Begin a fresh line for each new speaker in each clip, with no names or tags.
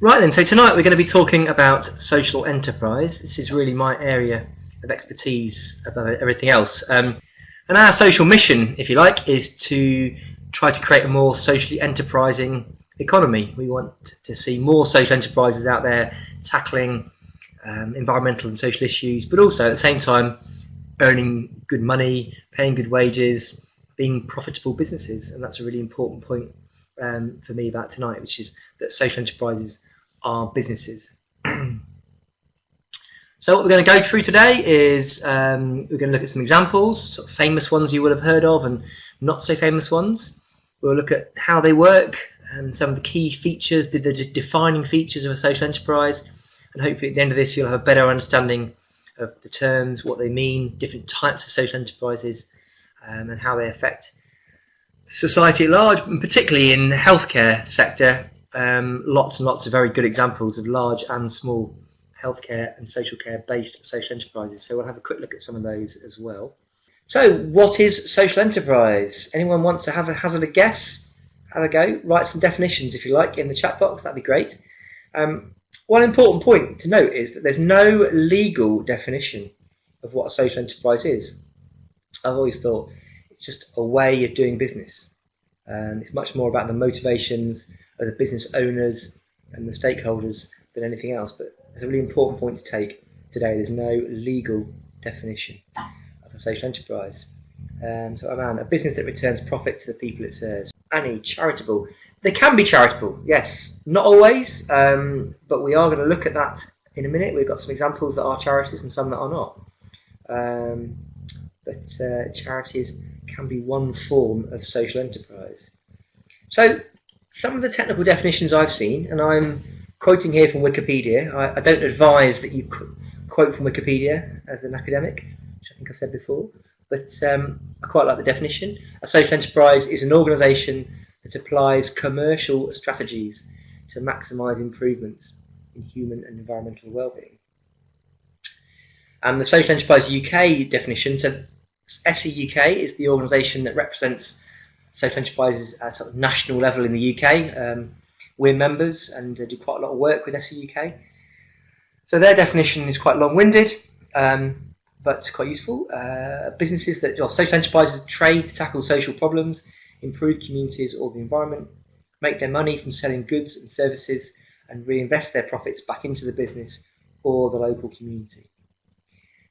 Right then, so tonight we're going to be talking about social enterprise. This is really my area of expertise above everything else. And our social mission, if you like, is to try to create a more socially enterprising economy. We want to see more social enterprises out there tackling environmental and social issues, but also at the same time earning good money, paying good wages, being profitable businesses. And that's a really important point for me about tonight, which is that social enterprises are businesses. So what we're going to go through today is we're going to look at some examples, sort of famous ones you will have heard of and not so famous ones. We'll look at how they work and some of the key features, the defining features of a social enterprise, and hopefully at the end of this you'll have a better understanding of the terms, what they mean, different types of social enterprises, and how they affect society at large, and particularly in the healthcare sector. Lots and lots of very good examples of large and small healthcare and social care based social enterprises. So we'll have a quick look at some of those as well. So what is social enterprise? Anyone want to hazard a guess? Have a go. Write some definitions if you like in the chat box. That'd be great. One important point to note is that there's no legal definition of what a social enterprise is. I've always thought it's just a way of doing business. It's much more about the motivations of the business owners and the stakeholders than anything else. But it's a really important point to take today. There's no legal definition of a social enterprise. So around a business that returns profit to the people it serves. Annie, charitable. They can be charitable, yes. Not always, but we are going to look at that in a minute. We've got some examples that are charities and some that are not. But charities can be one form of social enterprise. So some of the technical definitions I've seen, and I'm quoting here from Wikipedia. I don't advise that you quote from Wikipedia as an academic, which I think I said before, but I quite like the definition. A social enterprise is an organisation that applies commercial strategies to maximise improvements in human and environmental well-being. And the Social Enterprise UK definition, so SE UK is the organisation that represents social enterprises at sort of national level in the UK. We're members and do quite a lot of work with SE UK. So their definition is quite long-winded, but quite useful. Businesses that, or social enterprises, trade to tackle social problems, improve communities or the environment, make their money from selling goods and services, and reinvest their profits back into the business or the local community.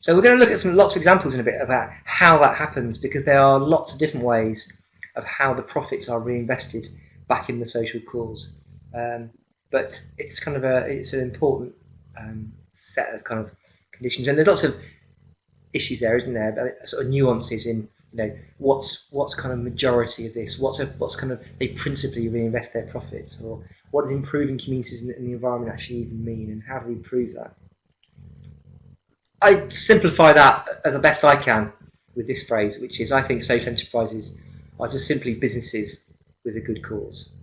So we're going to look at lots of examples in a bit about how that happens, because there are lots of different ways of how the profits are reinvested back in the social cause. But it's kind of it's an important set of kind of conditions, and there's lots of issues there, isn't there? Sort of nuances in, what's kind of majority of this, what's kind of they principally reinvest their profits, or what does improving communities and the environment actually even mean, and how do we prove that? I simplify that as best I can with this phrase, which is I think social enterprises are just simply businesses with a good cause.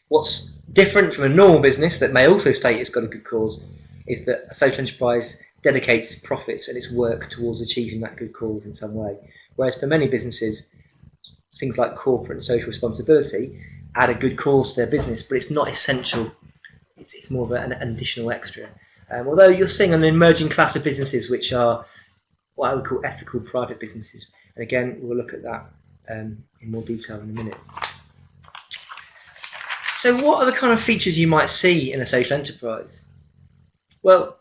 What's different from a normal business that may also state it's got a good cause is that a social enterprise dedicates its profits and its work towards achieving that good cause in some way. Whereas for many businesses, things like corporate and social responsibility add a good cause to their business, but it's not essential. It's more of an additional extra. Although you're seeing an emerging class of businesses which are what I would call ethical private businesses. And again, we'll look at that in more detail in a minute. So what are the kind of features you might see in a social enterprise? Well,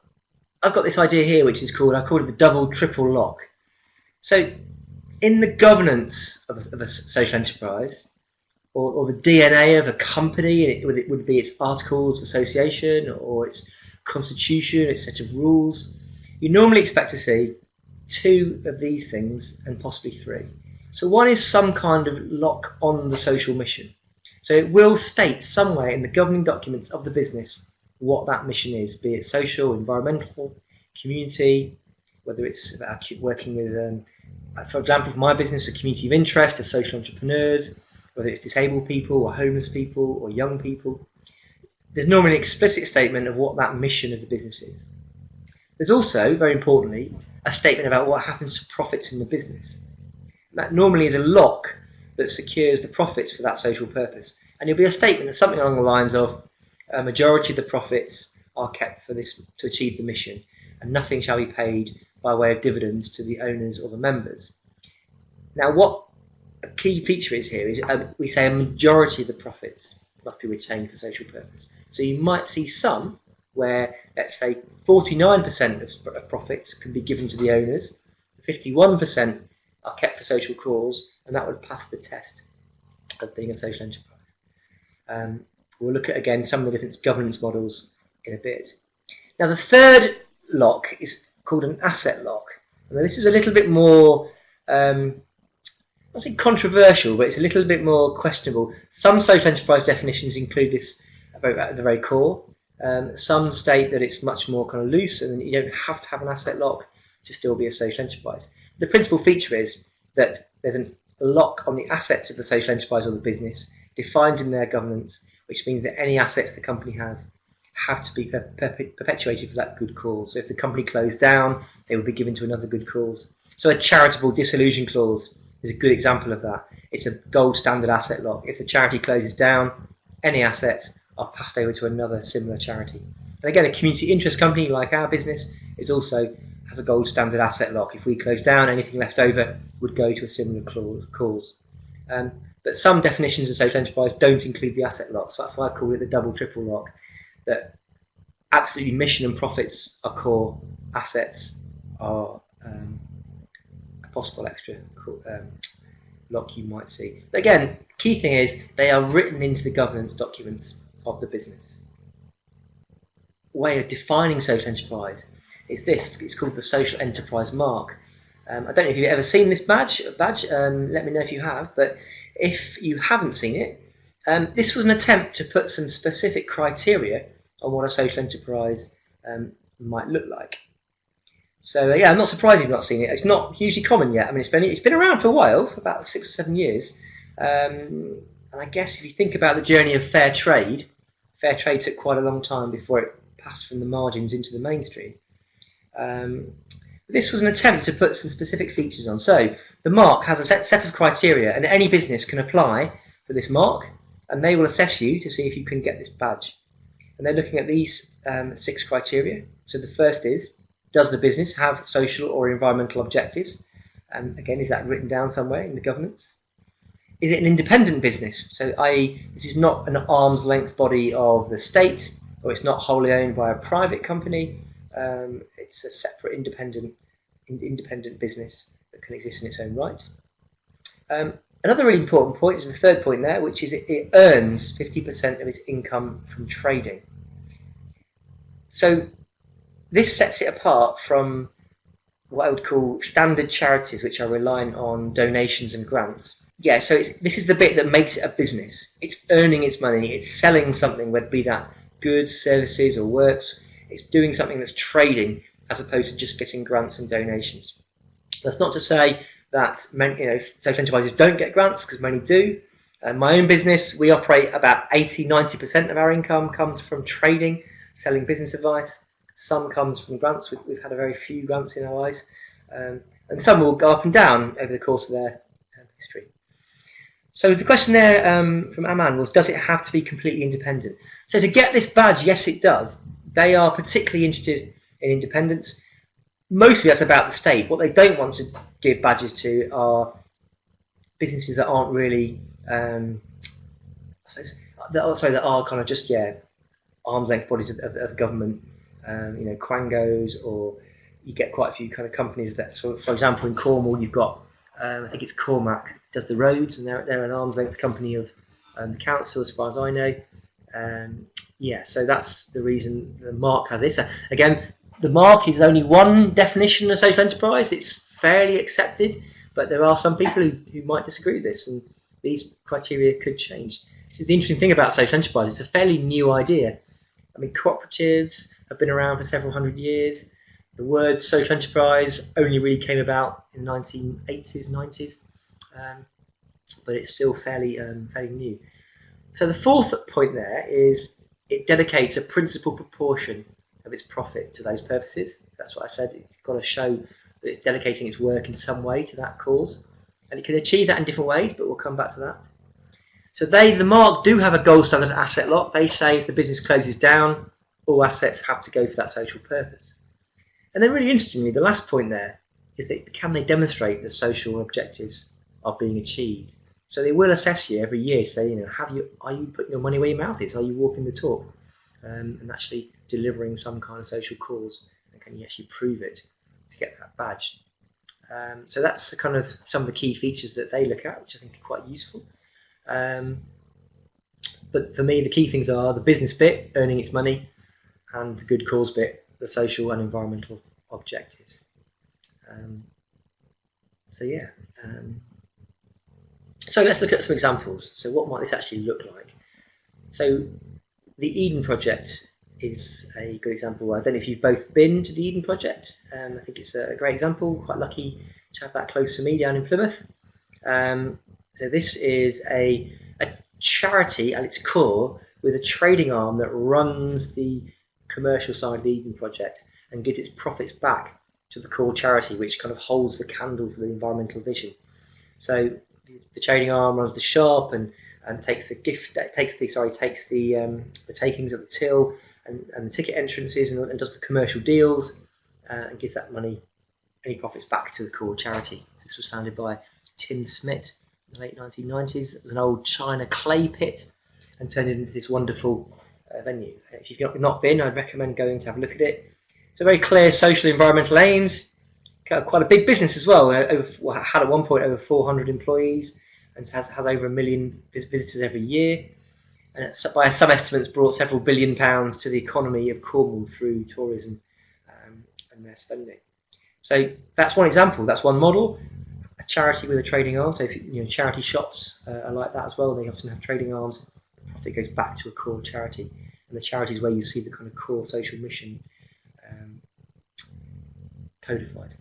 I've got this idea here which is I call it the double triple lock. So in the governance of a social enterprise, or the DNA of a company, it would be its articles of association or its constitution, its set of rules, you normally expect to see two of these things and possibly three. So one is some kind of lock on the social mission. So it will state somewhere in the governing documents of the business what that mission is, be it social, environmental, community, whether it's about working with, for example, for my business, a community of interest, of social entrepreneurs, whether it's disabled people or homeless people or young people. There's normally an explicit statement of what that mission of the business is. There's also, very importantly, a statement about what happens to profits in the business. That normally is a lock that secures the profits for that social purpose. And there'll be a statement of something along the lines of, A majority of the profits are kept for this to achieve the mission, and nothing shall be paid by way of dividends to the owners or the members. Now, what a key feature is here is we say a majority of the profits must be retained for social purpose. So you might see some where, let's say, 49% of profits can be given to the owners, 51% are kept for social cause, and that would pass the test of being a social enterprise. We'll look at, again, some of the different governance models in a bit. Now, the third lock is called an asset lock. Now, this is a little bit more, not say controversial, but it's a little bit more questionable. Some social enterprise definitions include this at the very core. Some state that it's much more kind of loose, and you don't have to have an asset lock to still be a social enterprise. The principal feature is that there's a lock on the assets of the social enterprise or the business defined in their governance, which means that any assets the company has have to be perpetuated for that good cause. So if the company closed down, they would be given to another good cause. So a charitable dissolution clause is a good example of that. It's a gold standard asset lock. If the charity closes down, any assets are passed over to another similar charity. And again, a community interest company like our business has a gold standard asset lock. If we close down, anything left over would go to a similar cause. But some definitions of social enterprise don't include the asset lock, so that's why I call it the double triple lock. That absolutely mission and profits are core, assets are a possible extra lock you might see. But again, key thing is they are written into the governance documents of the business. Way of defining social enterprise is this. It's called the social enterprise mark. I don't know if you've ever seen this badge. Let me know if you have. But if you haven't seen it, this was an attempt to put some specific criteria on what a social enterprise might look like. So yeah, I'm not surprised you've not seen it. It's not hugely common yet. I mean, it's been around for a while, for about 6 or 7 years. And I guess if you think about the journey of fair trade took quite a long time before it passed from the margins into the mainstream. This was an attempt to put some specific features on. So the mark has a set of criteria, and any business can apply for this mark, and they will assess you to see if you can get this badge. And they're looking at these 6 criteria. So the first is, does the business have social or environmental objectives? And again, is that written down somewhere in the governance? Is it an independent business? So i.e., this is not an arm's length body of the state, or it's not wholly owned by a private company. It's a separate independent business that can exist in its own right. Another really important point is the third point there, which is it earns 50% of its income from trading. So this sets it apart from what I would call standard charities, which are reliant on donations and grants. Yeah, so this is the bit that makes it a business. It's earning its money, it's selling something, whether it be that goods, services or works. It's doing something that's trading as opposed to just getting grants and donations. That's not to say that social enterprises don't get grants, because many do. My own business, we operate about 80-90% of our income comes from trading, selling business advice. Some comes from grants. We've had a very few grants in our lives, and some will go up and down over the course of their history. So the question there from Aman was, does it have to be completely independent? So to get this badge, yes it does. They are particularly interested in independence. Mostly that's about the state. What they don't want to give badges to are businesses that aren't really, that are kind of just, arm's length bodies of government, quangos, or you get quite a few kind of companies that, for example, in Cornwall, you've got, I think it's Cormac does the roads, and they're an arm's length company of the council, as far as I know. So that's the reason the mark has this. Again, the mark is only one definition of social enterprise. It's fairly accepted, but there are some people who might disagree with this, and these criteria could change. This is the interesting thing about social enterprise. It's a fairly new idea. I mean, cooperatives have been around for several hundred years. The word social enterprise only really came about in the 1980s, 90s, but it's still fairly new. So the fourth point there is it dedicates a principal proportion of its profit to those purposes. That's what I said. It's got to show that it's dedicating its work in some way to that cause, and it can achieve that in different ways, but we'll come back to that. So the Mark do have a gold standard asset lot. They say if the business closes down, all assets have to go for that social purpose. And then really interestingly, the last point there is that can they demonstrate the social objectives are being achieved? So they will assess you every year, say, are you putting your money where your mouth is? Are you walking the talk and actually delivering some kind of social cause? And can you actually prove it to get that badge? So that's kind of some of the key features that they look at, which I think are quite useful. But for me, the key things are the business bit, earning its money, and the good cause bit, the social and environmental objectives. So let's look at some examples. So what might this actually look like? So the Eden Project is a good example. I don't know if you've both been to the Eden Project. I think it's a great example. Quite lucky to have that close to me down in Plymouth. So this is a charity at its core with a trading arm that runs the commercial side of the Eden Project and gives its profits back to the core charity, which kind of holds the candle for the environmental vision. So the trading arm runs the shop and takes the takings of the till and the ticket entrances and does the commercial deals and gives that money, any profits, back to the core charity. So this was founded by Tim Smith in the late 1990s. It was an old China clay pit and turned it into this wonderful venue. If you've not been, I'd recommend going to have a look at it. So very clear social environmental aims. Quite a big business as well. Had at one point over 400 employees and has over 1 million visitors every year. And by some estimates brought several £billion to the economy of Cornwall through tourism and their spending. So that's one example. That's one model. A charity with a trading arm. So charity shops are like that as well. They often have trading arms. The profit goes back to a core charity, and the charity is where you see the kind of core social mission codified.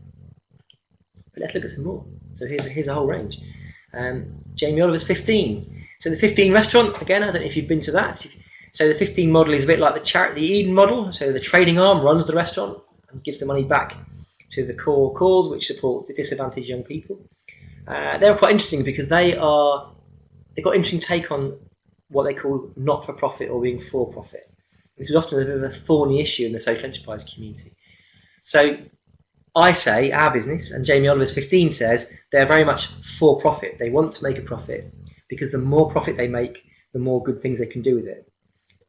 But let's look at some more. So here's a whole range. Jamie Oliver's 15. So the 15 restaurant, again, I don't know if you've been to that. So the 15 model is a bit like the Eden model. So the trading arm runs the restaurant and gives the money back to the core cause, which supports the disadvantaged young people. They're quite interesting because they've got an interesting take on what they call not-for-profit or being for-profit. This is often a bit of a thorny issue in the social enterprise community. So I say, our business, and Jamie Oliver's 15 says, they're very much for-profit. They want to make a profit because the more profit they make, the more good things they can do with it.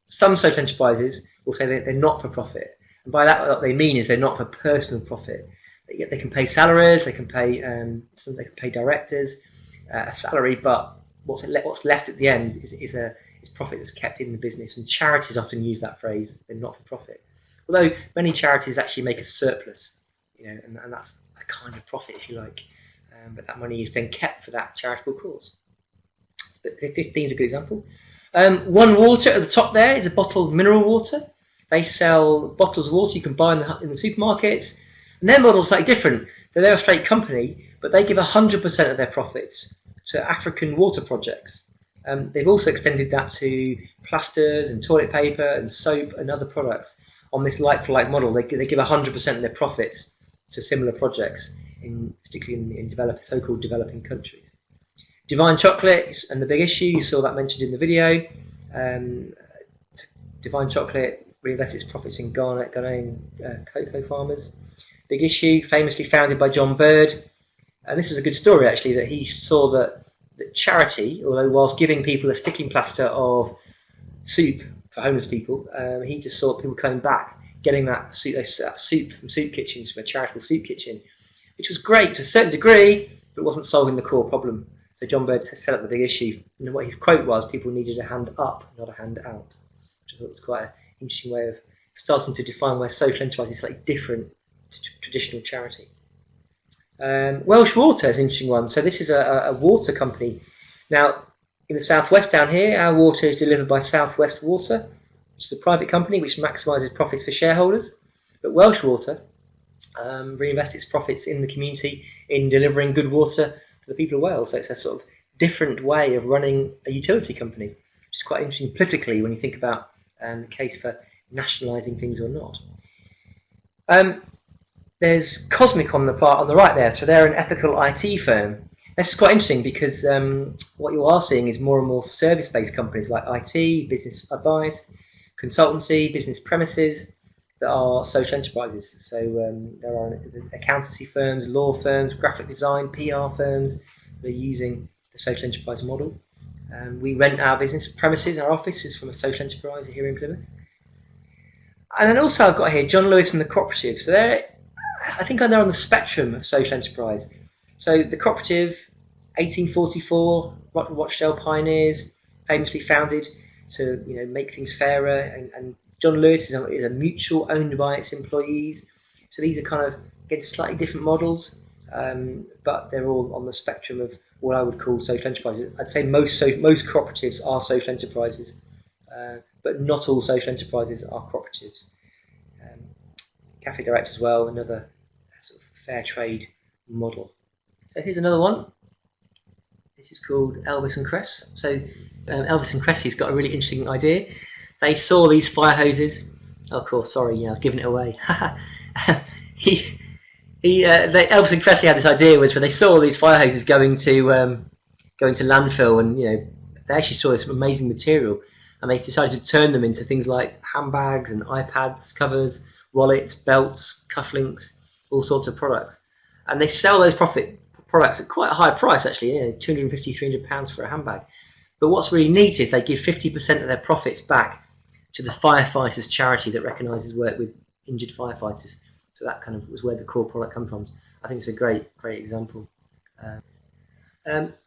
Some social enterprises will say they're not for profit. And by that, what they mean is they're not for personal profit. They can pay salaries, they can pay directors a salary, but what's left at the end is profit that's kept in the business. And charities often use that phrase, they're not for profit. Although many charities actually make a surplus, and that's a kind of profit, if you like. But that money is then kept for that charitable cause. But 15 is a good example. One Water at the top there is a bottled mineral water. They sell bottles of water you can buy in the supermarkets. And their model is slightly different. They're a straight company, but they give 100% of their profits to African water projects. They've also extended that to plasters and toilet paper and soap and other products on this like-for-like model. They give 100% of their profits to similar projects, particularly in so-called developing countries. Divine Chocolate and The Big Issue, you saw that mentioned in the video. Divine Chocolate reinvests its profits in Ghanaian cocoa farmers. Big Issue, famously founded by John Bird. And this was a good story, actually, that he saw that charity, although whilst giving people a sticking plaster of soup for homeless people, he just saw people coming back, getting that soup from soup kitchens, from a charitable soup kitchen, which was great to a certain degree, but wasn't solving the core problem. So John Bird set up The Big Issue, and what his quote was, people needed a hand up, not a hand out, which I thought was quite an interesting way of starting to define where social enterprise is slightly different to traditional charity. Welsh Water is an interesting one. So this is a water company. Now, in the southwest down here, our water is delivered by South West Water, which is a private company which maximises profits for shareholders. But Welsh Water reinvests its profits in the community in delivering good water for the people of Wales. So it's a sort of different way of running a utility company, which is quite interesting politically when you think about the case for nationalising things or not. There's Cosmic on the right there, so they're an ethical IT firm. This is quite interesting because what you are seeing is more and more service-based companies like IT, business advice, consultancy, business premises that are social enterprises. So there are accountancy firms, law firms, graphic design, PR firms that are using the social enterprise model. We rent our business premises, our offices from a social enterprise here in Plymouth. And then also I've got here John Lewis and the Cooperative. So I think they're on the spectrum of social enterprise. So the Cooperative, 1844, Rochdale pioneers, famously founded to make things fairer, and John Lewis is a mutual owned by its employees. So these are kind of, again, slightly different models, but they're all on the spectrum of what I would call social enterprises. I'd say most cooperatives are social enterprises, but not all social enterprises are cooperatives. Cafe Direct as well, another sort of fair trade model. So here's another one. This is called Elvis and Cress. So Elvis and Cressy's got a really interesting idea. They saw these fire hoses. Oh, of course, sorry, I've given it away. Elvis and Cressy had this idea was when they saw these fire hoses going to landfill, and they actually saw this amazing material, and they decided to turn them into things like handbags and iPads covers, wallets, belts, cufflinks, all sorts of products, and they sell those products at quite a high price actually, £250, £300 for a handbag. But what's really neat is they give 50% of their profits back to the firefighters charity that recognises work with injured firefighters. So that kind of was where the core product comes from. I think it's a great example.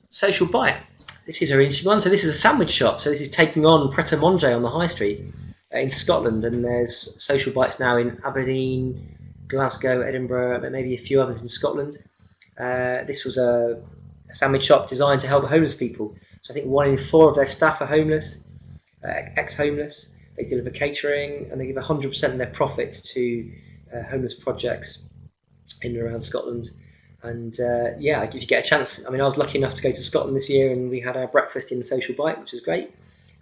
Social Bite. This is a really interesting one. So this is a sandwich shop. So this is taking on Pret a Manger on the high street in Scotland, and there's Social Bites now in Aberdeen, Glasgow, Edinburgh, maybe a few others in Scotland. This was a sandwich shop designed to help homeless people. So I think 1 in 4 of their staff are homeless, ex-homeless. They deliver catering, and they give 100% of their profits to homeless projects in and around Scotland. And if you get a chance, I was lucky enough to go to Scotland this year, and we had our breakfast in the Social Bite, which was great.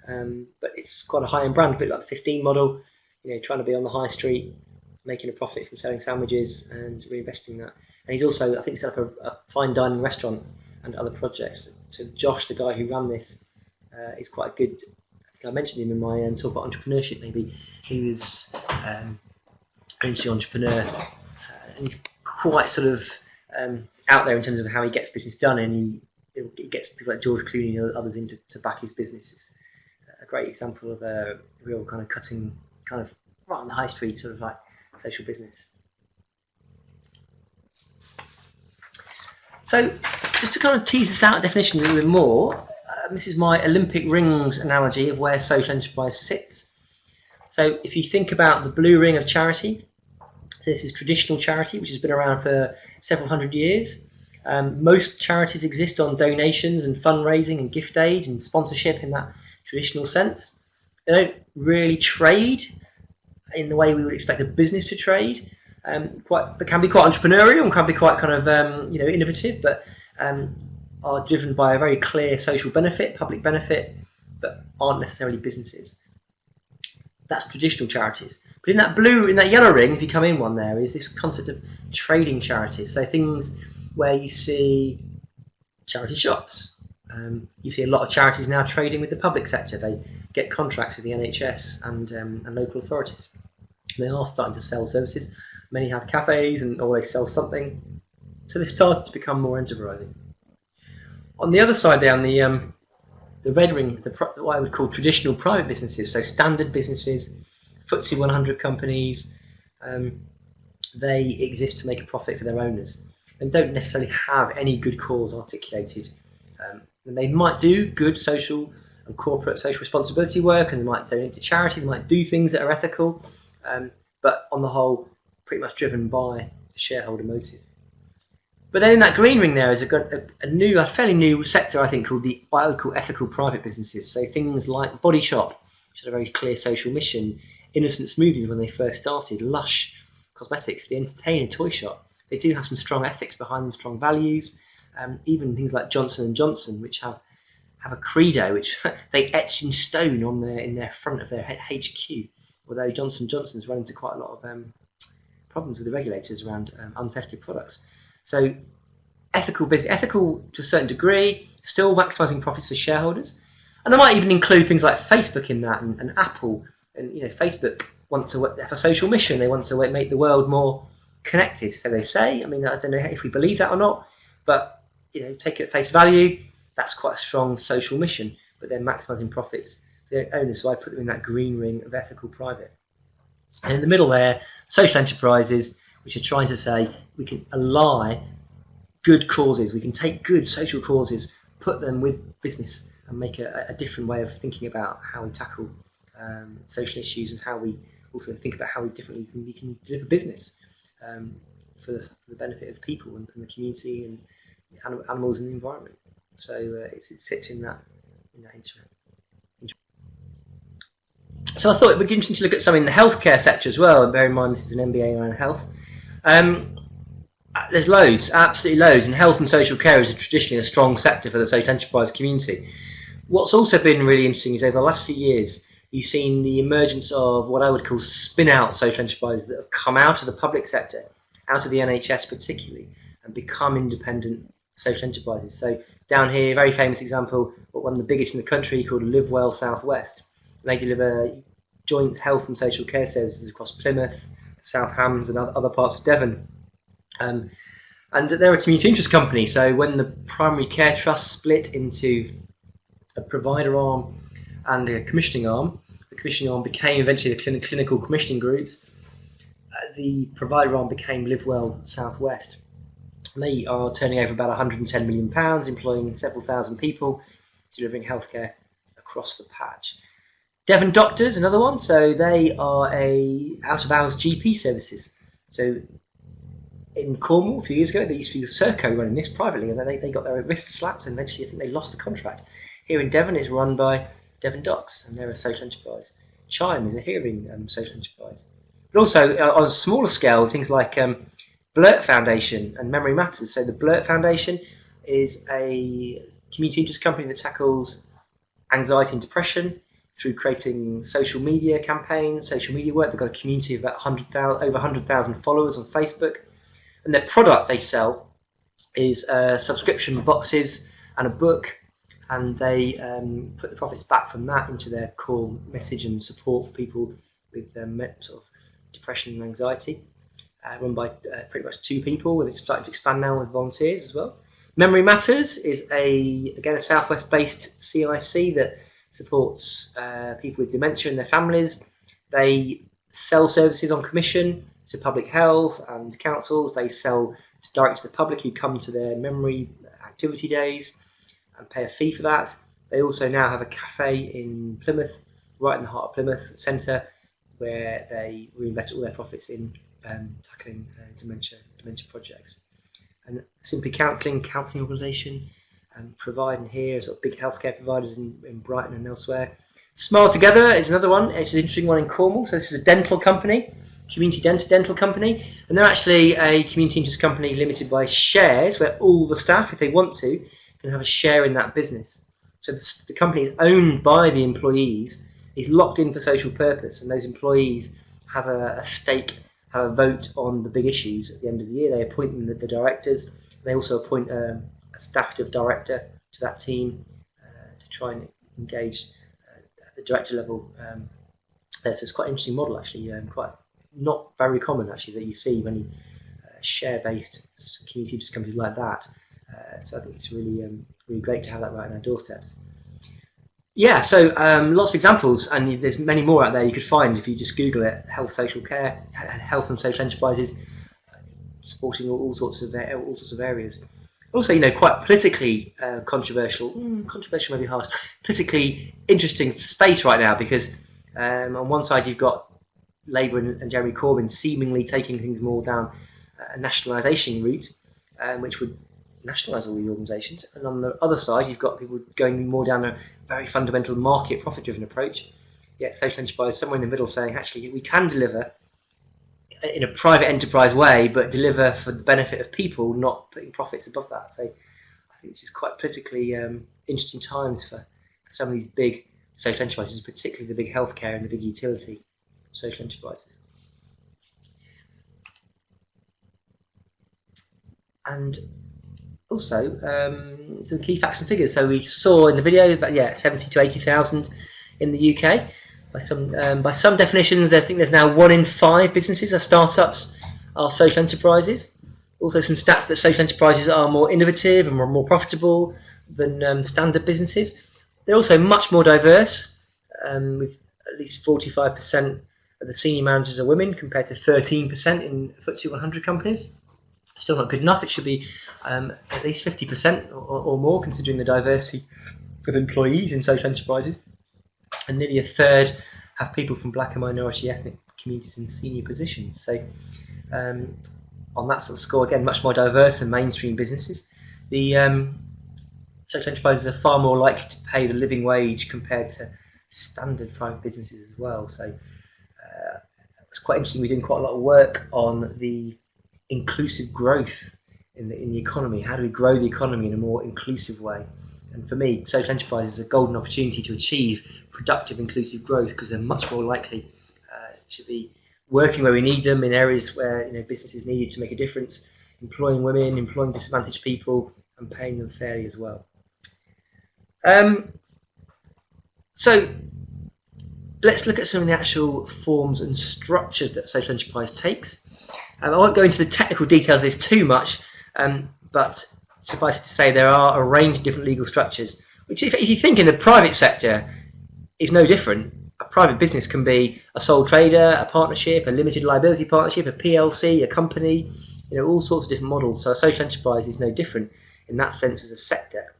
But it's quite a high-end brand, a bit like the 15 model, trying to be on the high street, making a profit from selling sandwiches and reinvesting that. And he's also, I think, set up a fine dining restaurant and other projects. So Josh, the guy who ran this, is quite a good. I think I mentioned him in my talk about entrepreneurship. Maybe he was an industry entrepreneur, and he's quite sort of out there in terms of how he gets business done, and he gets people like George Clooney and others in to back his business. It's a great example of a real kind of cutting, kind of right on the high street, sort of like social business. So just to kind of tease this out a definition a little bit more, this is my Olympic rings analogy of where social enterprise sits. So if you think about the blue ring of charity, so this is traditional charity, which has been around for several hundred years. Most charities exist on donations and fundraising and gift aid and sponsorship in that traditional sense. They don't really trade in the way we would expect a business to trade. But can be quite entrepreneurial and can be quite kind of innovative, but are driven by a very clear social benefit, public benefit, but aren't necessarily businesses. That's traditional charities. But in that yellow ring, if you come in one, there is this concept of trading charities. So things where you see charity shops. You see a lot of charities now trading with the public sector. They get contracts with the NHS and local authorities. They are starting to sell services. Many have cafes, or they sell something. So they start to become more enterprising. On the other side there, on the red ring, what I would call traditional private businesses, so standard businesses, FTSE 100 companies, they exist to make a profit for their owners and don't necessarily have any good cause articulated. And they might do good social and corporate social responsibility work, and they might donate to charity, they might do things that are ethical, but on the whole, pretty much driven by the shareholder motive. But then in that green ring there is a fairly new sector, I think, called what I would call ethical private businesses. So things like Body Shop, which had a very clear social mission, Innocent Smoothies when they first started, Lush Cosmetics, the Entertainer toy shop. They do have some strong ethics behind them, strong values. Even things like Johnson & Johnson, which have a credo which they etch in stone on in their front of their HQ. Although Johnson & Johnson's run into quite a lot of problems with the regulators around untested products. So ethical business, ethical to a certain degree, still maximising profits for shareholders. And I might even include things like Facebook in that, and Apple. And Facebook want to have a social mission. They want to make the world more connected. So they say. I mean, I don't know if we believe that or not, but take it at face value. That's quite a strong social mission. But they're maximising profits for their owners. So I put them in that green ring of ethical private. And in the middle there, social enterprises, which are trying to say we can ally good causes. We can take good social causes, put them with business, and make a different way of thinking about how we tackle social issues, and how we also think about how we can deliver business for the benefit of people and the community and animals and the environment. So it sits in that interest. So I thought it would be interesting to look at some in the healthcare sector as well, and bear in mind this is an MBA around health. There's loads, absolutely loads, and health and social care is traditionally a strong sector for the social enterprise community. What's also been really interesting is over the last few years, you've seen the emergence of what I would call spin-out social enterprises that have come out of the public sector, out of the NHS particularly, and become independent social enterprises. So down here, very famous example, one of the biggest in the country, called Live Well South West. They deliver joint health and social care services across Plymouth, South Hams, and other parts of Devon. And they're a community interest company, so when the primary care trust split into a provider arm and a commissioning arm, the commissioning arm became eventually the clinical commissioning groups. The provider arm became Live Well South West. And they are turning over about £110 million, employing several thousand people, delivering healthcare across the patch. Devon Doctors, another one, so they are a out-of-hours GP services. So in Cornwall a few years ago, they used to be Serco running this privately, and then they got their wrists slapped, and eventually I think they lost the contract. Here in Devon, it's run by Devon Docs, and they're a social enterprise. Chime is a hearing social enterprise. But also on a smaller scale, things like Blurt Foundation and Memory Matters. So the Blurt Foundation is a community interest company that tackles anxiety and depression through creating social media campaigns, social media work. They've got a community of about over 100,000 followers on Facebook. And their product they sell is subscription boxes and a book, and they put the profits back from that into their core message and support for people with sort of depression and anxiety. Run by pretty much 2 people, and it's starting to expand now with volunteers as well. Memory Matters is again a Southwest-based CIC that supports people with dementia and their families. They sell services on commission to public health and councils. They sell direct to the public who come to their memory activity days and pay a fee for that. They also now have a cafe in Plymouth, right in the heart of Plymouth Centre, where they reinvest all their profits in tackling dementia projects. And Simply Counselling organisation, providing here sort of big healthcare providers in Brighton and elsewhere. Smile Together is another one. It's an interesting one in Cornwall. So this is a dental company, community dental company, and they're actually a community interest company limited by shares, where all the staff, if they want to, can have a share in that business. So the company is owned by the employees, is locked in for social purpose, and those employees have a stake, have a vote on the big issues at the end of the year. They appoint them the directors. They also appoint a staff director to that team to try and engage at the director level. So it's quite an interesting model, actually, quite not very common actually that you see many share-based community interest companies like that. So I think it's really great to have that right on our doorsteps. Yeah, so lots of examples, and there's many more out there you could find if you just Google it: health, social care, health and social enterprises, supporting all sorts of areas. Also, quite politically controversial maybe hard, politically interesting space right now, because on one side you've got Labour and Jeremy Corbyn seemingly taking things more down a nationalisation route, which would nationalise all these organisations, and on the other side you've got people going more down a very fundamental market profit-driven approach. Yet social enterprise somewhere in the middle, saying actually we can deliver in a private enterprise way, but deliver for the benefit of people, not putting profits above that. So I think this is quite politically interesting times for some of these big social enterprises, particularly the big healthcare and the big utility social enterprises. And Also, some key facts and figures. So we saw in the video about 70 to 80,000 in the UK. By some definitions, I think there's now 1 in 5 businesses or startups are social enterprises. Also, some stats that social enterprises are more innovative and more profitable than standard businesses. They're also much more diverse, with at least 45% of the senior managers are women compared to 13% in FTSE 100 companies. Still not good enough. It should be at least 50% or more, considering the diversity of employees in social enterprises. And nearly a third have people from black and minority ethnic communities in senior positions. So on that sort of score, again, much more diverse than mainstream businesses. The social enterprises are far more likely to pay the living wage compared to standard private businesses as well. So it's quite interesting. We're doing quite a lot of work on the inclusive growth in the economy. How do we grow the economy in a more inclusive way? And for me, social enterprise is a golden opportunity to achieve productive, inclusive growth, because they're much more likely to be working where we need them, in areas where businesses needed to make a difference, employing women, employing disadvantaged people, and paying them fairly as well. So let's look at some of the actual forms and structures that social enterprise takes. I won't go into the technical details of this too much, but suffice it to say there are a range of different legal structures, which if you think in the private sector is no different. A private business can be a sole trader, a partnership, a limited liability partnership, a PLC, a company, all sorts of different models. So a social enterprise is no different in that sense as a sector.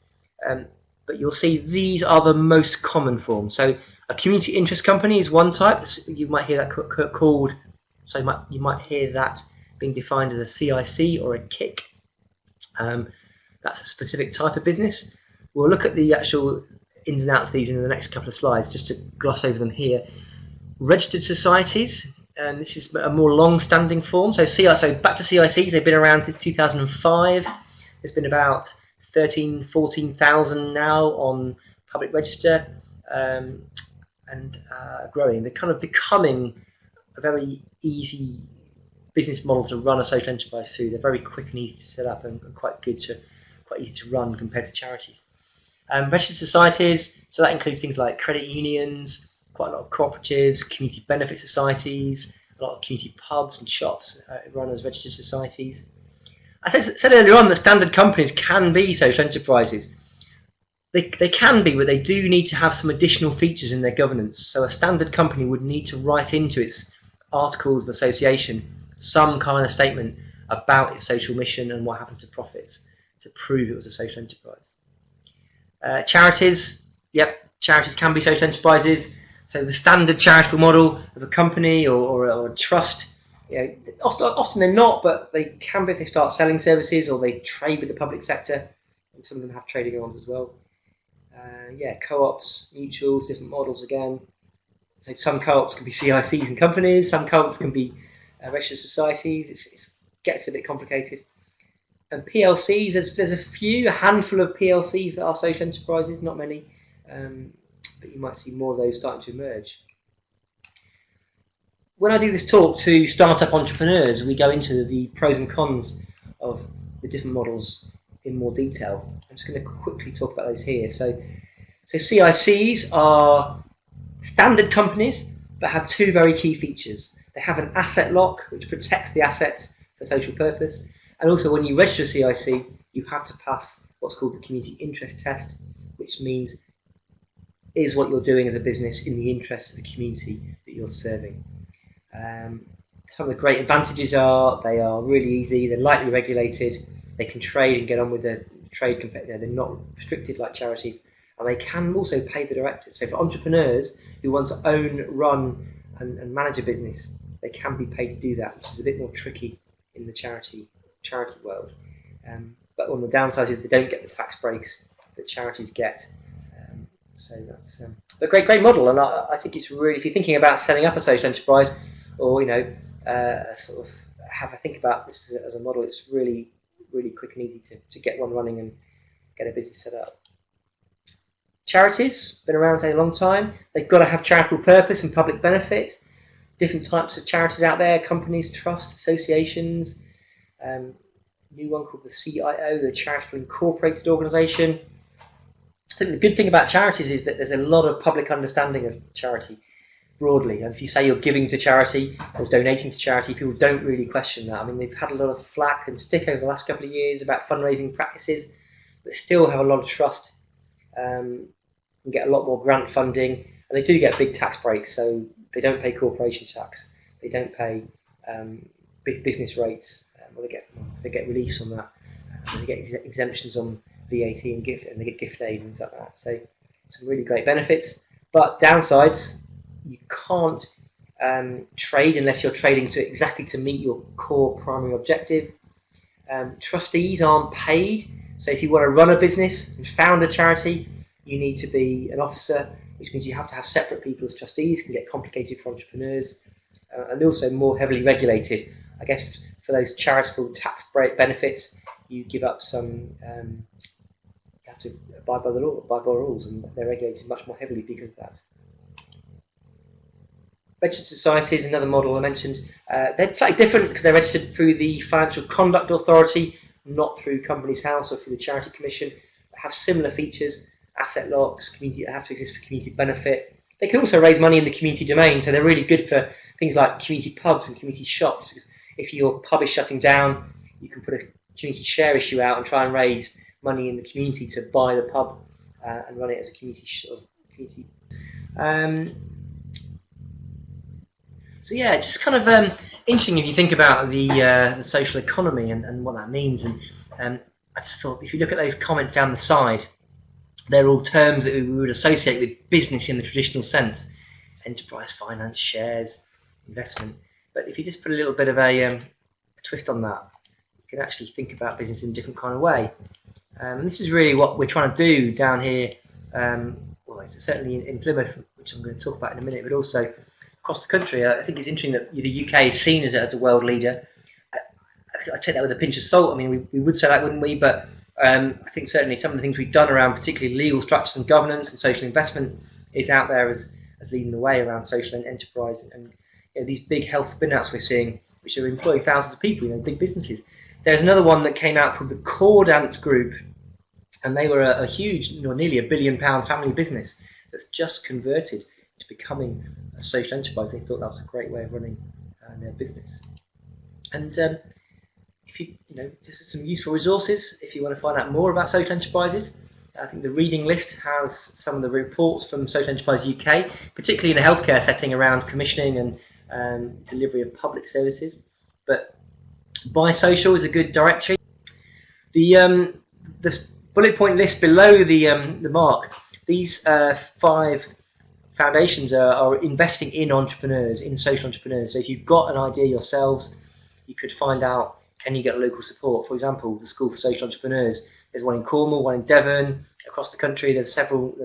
But you'll see these are the most common forms. So a community interest company is one type. You might hear that called, so you might hear that being defined as a CIC or a KIC. That's a specific type of business. We'll look at the actual ins and outs of these in the next couple of slides, just to gloss over them here. Registered societies, and this is a more long-standing form. So back to CICs, they've been around since 2005. There's been about 14,000 now on public register, and growing. They're kind of becoming a very easy business model to run a social enterprise through. They're very quick and easy to set up, and quite easy to run compared to charities. Registered societies, so that includes things like credit unions, quite a lot of cooperatives, community benefit societies, a lot of community pubs and shops run as registered societies. I said earlier on that standard companies can be social enterprises. They can be, but they do need to have some additional features in their governance. So a standard company would need to write into its articles of association some kind of statement about its social mission and what happens to profits to prove it was a social enterprise. Charities, charities can be social enterprises. So the standard charitable model of a company or a trust, often they're not, but they can be if they start selling services or they trade with the public sector, and some of them have trading arms as well. Co-ops, mutuals, different models again. So some co-ops can be CICs and companies, some co-ops can be registered societies. It gets a bit complicated. And PLCs, there's a handful of PLCs that are social enterprises, not many, but you might see more of those starting to emerge. When I do this talk to startup entrepreneurs, we go into the pros and cons of the different models in more detail. I'm just going to quickly talk about those here. So CICs are standard companies, but have 2 very key features. They have an asset lock, which protects the assets for social purpose. And also, when you register a CIC, you have to pass what's called the community interest test, which means is what you're doing as a business in the interests of the community that you're serving. Some of the great advantages are they are really easy, they're lightly regulated, they can trade and get on with the trade competitor, they're not restricted like charities, and they can also pay the directors. So for entrepreneurs who want to own, run and manage a business, they can be paid to do that, which is a bit more tricky in the charity world. But on the downside is they don't get the tax breaks that charities get. So that's a great model, and I think it's really, if you're thinking about setting up a social enterprise, or sort of have a think about this as a model, it's really quick and easy to get one running and get a business set up. Charities, been around a long time. They've got to have charitable purpose and public benefit. Different types of charities out there: companies, trusts, associations. new one called the CIO, the Charitable Incorporated Organisation. I think the good thing about charities is that there's a lot of public understanding of charity broadly. And if you say you're giving to charity or donating to charity, people don't really question that. I mean, they've had a lot of flack and stick over the last couple of years about fundraising practices, but still have a lot of trust, and get a lot more grant funding, and they do get big tax breaks, so they don't pay corporation tax, they don't pay big business rates, well, they get reliefs on that, they get exemptions on VAT and they get gift aid and things like that. So some really great benefits, but downsides: you can't trade unless you're trading exactly to meet your core primary objective. Trustees aren't paid, so if you want to run a business and found a charity, you need to be an officer, which means you have to have separate people as trustees. It can get complicated for entrepreneurs, and also more heavily regulated. I guess for those charitable tax break benefits, you give up some. You have to abide by the law, abide by rules, and they're regulated much more heavily because of that. Registered societies, another model I mentioned. They're slightly different because they're registered through the Financial Conduct Authority, not through Companies House or through the Charity Commission. They have similar features: asset locks, community, have to exist for community benefit. They can also raise money in the community domain, so they're really good for things like community pubs and community shops. Because if your pub is shutting down, you can put a community share issue out and try and raise money in the community to buy the pub and run it as a community. So yeah, just kind of interesting if you think about the social economy and what that means. And I just thought, if you look at those comments down the side, they're all terms that we would associate with business in the traditional sense: enterprise finance, shares, investment. But if you just put a little bit of a twist on that, you can actually think about business in a different kind of way. And this is really what we're trying to do down here. Well, it's certainly in Plymouth, which I'm going to talk about in a minute, but also across the country. I think it's interesting that the UK is seen as a world leader. I take that with a pinch of salt. I mean, we would say that, wouldn't we? But I think certainly some of the things we've done around particularly legal structures and governance and social investment is out there as leading the way around social enterprise. And these big health spin-outs we're seeing, which are employing thousands of people, big businesses. There's another one that came out called the Cordant Group, and they were a huge, nearly £1 billion family business that's just converted to becoming a social enterprise. They thought that was a great way of running their business. And if you just some useful resources if you want to find out more about social enterprises. I think the reading list has some of the reports from Social Enterprise UK, particularly in a healthcare setting around commissioning and delivery of public services. But BiSocial is a good directory. The bullet point list below the mark, these 5 foundations are investing in entrepreneurs, in social entrepreneurs. So if you've got an idea yourselves, you could find out, can you get local support? For example, the School for Social Entrepreneurs. There's one in Cornwall, one in Devon, across the country. There's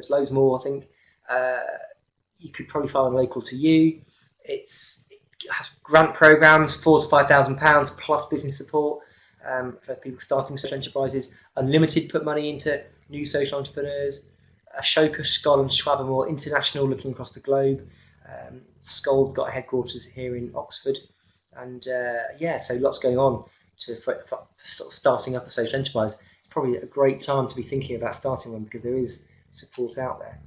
loads more, I think. You could probably find one local to you. It has grant programs, £4,000 to £5,000 plus business support for people starting social enterprises. Unlimited put money into new social entrepreneurs. Ashoka, Skoll and Schwab are more international, looking across the globe. Skoll's got a headquarters here in Oxford. And so lots going on for sort of starting up a social enterprise. It's probably a great time to be thinking about starting one because there is support out there.